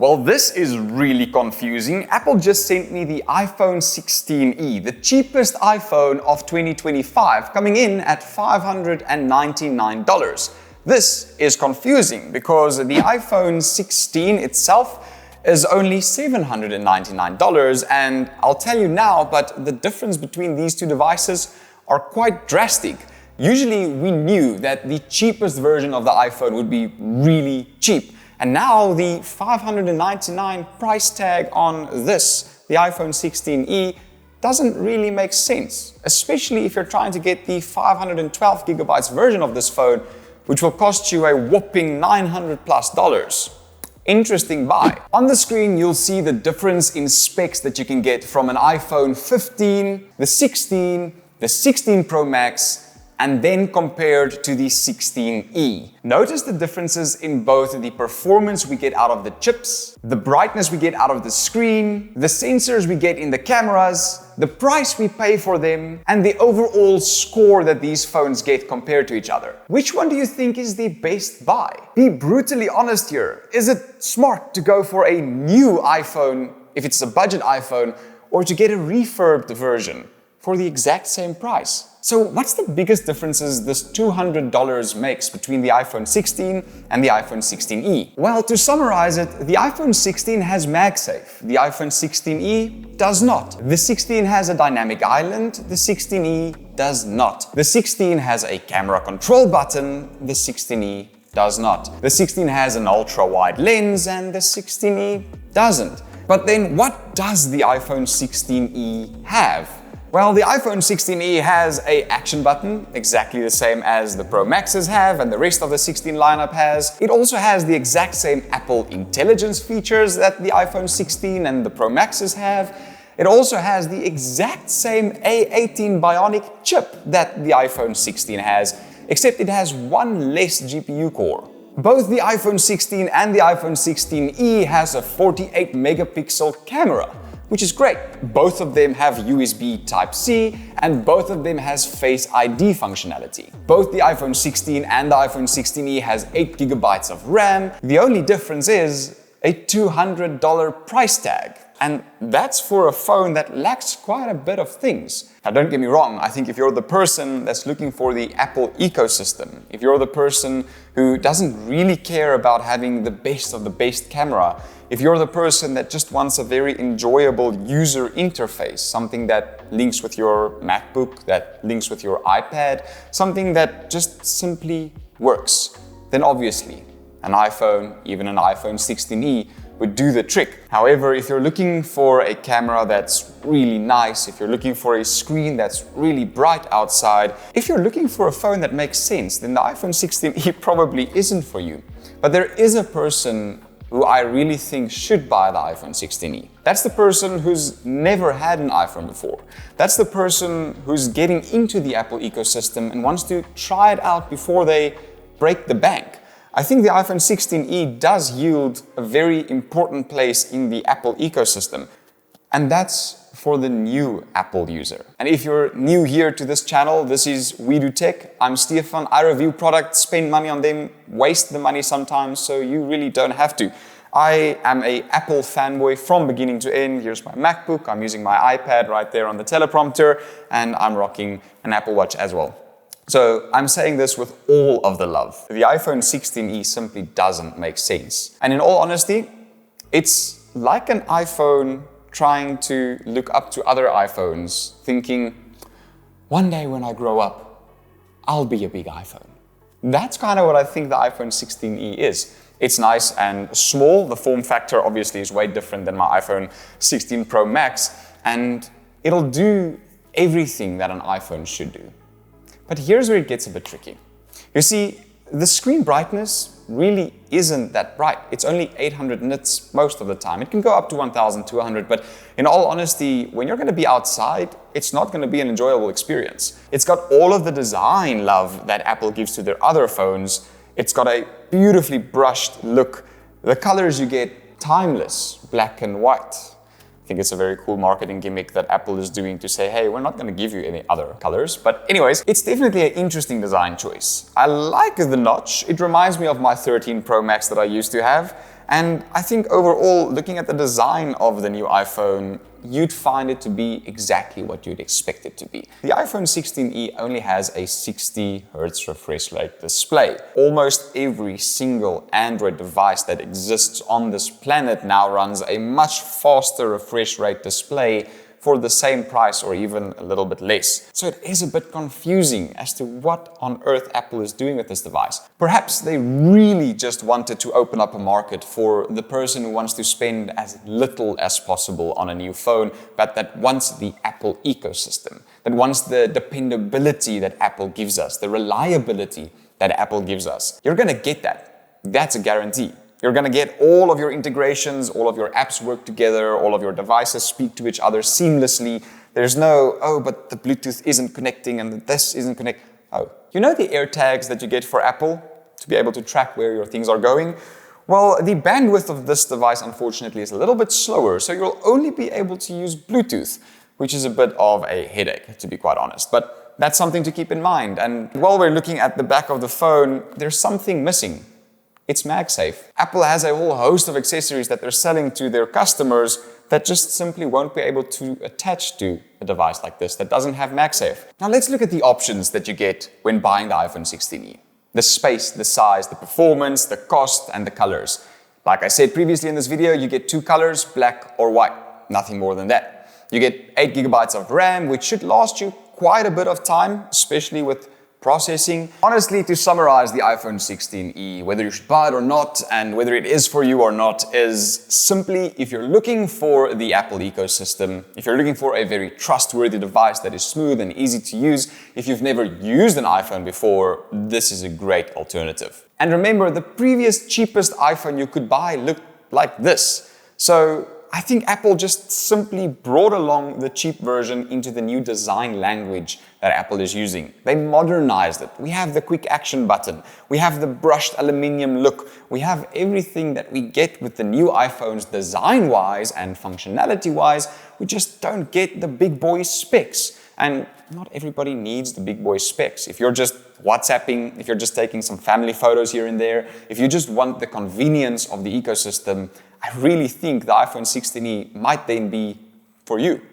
Well, this is really confusing. Apple just sent me the iPhone 16e, the cheapest iPhone of 2025, coming in at $599. This is confusing because the iPhone 16 itself is only $799, and I'll tell you now, but the difference between these two devices are quite drastic. Usually we knew that the cheapest version of the iPhone would be really cheap. And now the $599 price tag on this, the iPhone 16e, doesn't really make sense, especially if you're trying to get the 512 gigabytes version of this phone, which will cost you a whopping $900+. Interesting buy. On the screen, you'll see the difference in specs that you can get from an iPhone 15, the 16, the 16 Pro Max, and then compared to the 16e. Notice the differences in both the performance we get out of the chips, the brightness we get out of the screen, the sensors we get in the cameras, the price we pay for them, and the overall score that these phones get compared to each other. Which one do you think is the best buy? Be brutally honest here. Is it smart to go for a new iPhone if it's a budget iPhone, or to get a refurbed version for the exact same price? So what's the biggest differences this $200 makes between the iPhone 16 and the iPhone 16e? Well, to summarize it, the iPhone 16 has MagSafe. The iPhone 16e does not. The 16 has a dynamic island. The 16e does not. The 16 has a camera control button. The 16e does not. The 16 has an ultra-wide lens and the 16e doesn't. But then what does the iPhone 16e have? Well, the iPhone 16e has an action button, exactly the same as the Pro Maxes have and the rest of the 16 lineup has. It also has the exact same Apple Intelligence features that the iPhone 16 and the Pro Maxes have. It also has the exact same A18 Bionic chip that the iPhone 16 has, except it has one less GPU core. Both the iPhone 16 and the iPhone 16e has a 48 megapixel camera, which is great. Both of them have USB Type-C and both of them has Face ID functionality. Both the iPhone 16 and the iPhone 16e has 8 gigabytes of RAM. The only difference is a $200 price tag. And that's for a phone that lacks quite a bit of things. Now don't get me wrong, I think if you're the person that's looking for the Apple ecosystem, if you're the person who doesn't really care about having the best of the best camera, if you're the person that just wants a very enjoyable user interface, something that links with your MacBook, that links with your iPad, something that just simply works, then obviously an iPhone, even an iPhone 16e, would do the trick. However, if you're looking for a camera that's really nice, if you're looking for a screen that's really bright outside, if you're looking for a phone that makes sense, then the iPhone 16e probably isn't for you. But there is a person who I really think should buy the iPhone 16e. That's the person who's never had an iPhone before. That's the person who's getting into the Apple ecosystem and wants to try it out before they break the bank. I think the iPhone 16e does yield a very important place in the Apple ecosystem, and that's for the new Apple user. And if you're new here to this channel, this is We Do Tech. I'm Stefan. I review products, spend money on them, waste the money sometimes, so you really don't have to. I am an Apple fanboy from beginning to end. Here's my MacBook. I'm using my iPad right there on the teleprompter, and I'm rocking an Apple Watch as well. So I'm saying this with all of the love. The iPhone 16e simply doesn't make sense. And in all honesty, it's like an iPhone trying to look up to other iPhones, thinking, one day when I grow up, I'll be a big iPhone. That's kind of what I think the iPhone 16e is. It's nice and small. The form factor obviously is way different than my iPhone 16 Pro Max, and it'll do everything that an iPhone should do. But here's where it gets a bit tricky. You see, the screen brightness really isn't that bright. It's only 800 nits most of the time. It can go up to 1200, but in all honesty, when you're going to be outside, it's not going to be an enjoyable experience. It's got all of the design love that Apple gives to their other phones. It's got a beautifully brushed look. The colors you get, timeless, black and white. I think it's a very cool marketing gimmick that Apple is doing to say, hey, we're not going to give you any other colors. But anyways, it's definitely an interesting design choice. I like the notch. It reminds me of my 13 Pro Max that I used to have. And I think overall, looking at the design of the new iPhone, you'd find it to be exactly what you'd expect it to be. The iPhone 16e only has a 60 Hz refresh rate display. Almost every single Android device that exists on this planet now runs a much faster refresh rate display for the same price or even a little bit less. So it is a bit confusing as to what on earth Apple is doing with this device. Perhaps they really just wanted to open up a market for the person who wants to spend as little as possible on a new phone, but that wants the Apple ecosystem, that wants the dependability that Apple gives us, the reliability that Apple gives us. You're gonna get that. That's a guarantee. You're going to get all of your integrations, all of your apps work together, all of your devices speak to each other seamlessly. There's no, oh, but the Bluetooth isn't connecting and this isn't connecting. Oh, you know the AirTags that you get for Apple to be able to track where your things are going? Well, the bandwidth of this device, unfortunately, is a little bit slower, so you'll only be able to use Bluetooth, which is a bit of a headache, to be quite honest. But that's something to keep in mind. And while we're looking at the back of the phone, there's something missing. It's MagSafe. Apple has a whole host of accessories that they're selling to their customers that just simply won't be able to attach to a device like this that doesn't have MagSafe. Now let's look at the options that you get when buying the iPhone 16e. The space, the size, the performance, the cost, and the colors. Like I said previously in this video, you get two colors, black or white. Nothing more than that. You get 8 GB of RAM, which should last you quite a bit of time, especially with processing. Honestly, to summarize the iPhone 16e, whether you should buy it or not, and whether it is for you or not, is simply if you're looking for the Apple ecosystem, if you're looking for a very trustworthy device that is smooth and easy to use, if you've never used an iPhone before, this is a great alternative. And remember, the previous cheapest iPhone you could buy looked like this. So I think Apple just simply brought along the cheap version into the new design language that Apple is using. They modernized it. We have the quick action button. We have the brushed aluminum look. We have everything that we get with the new iPhones design-wise and functionality-wise. We just don't get the big boy specs. And not everybody needs the big boy specs. If you're just WhatsApping, if you're just taking some family photos here and there, if you just want the convenience of the ecosystem, I really think the iPhone 16e might then be for you.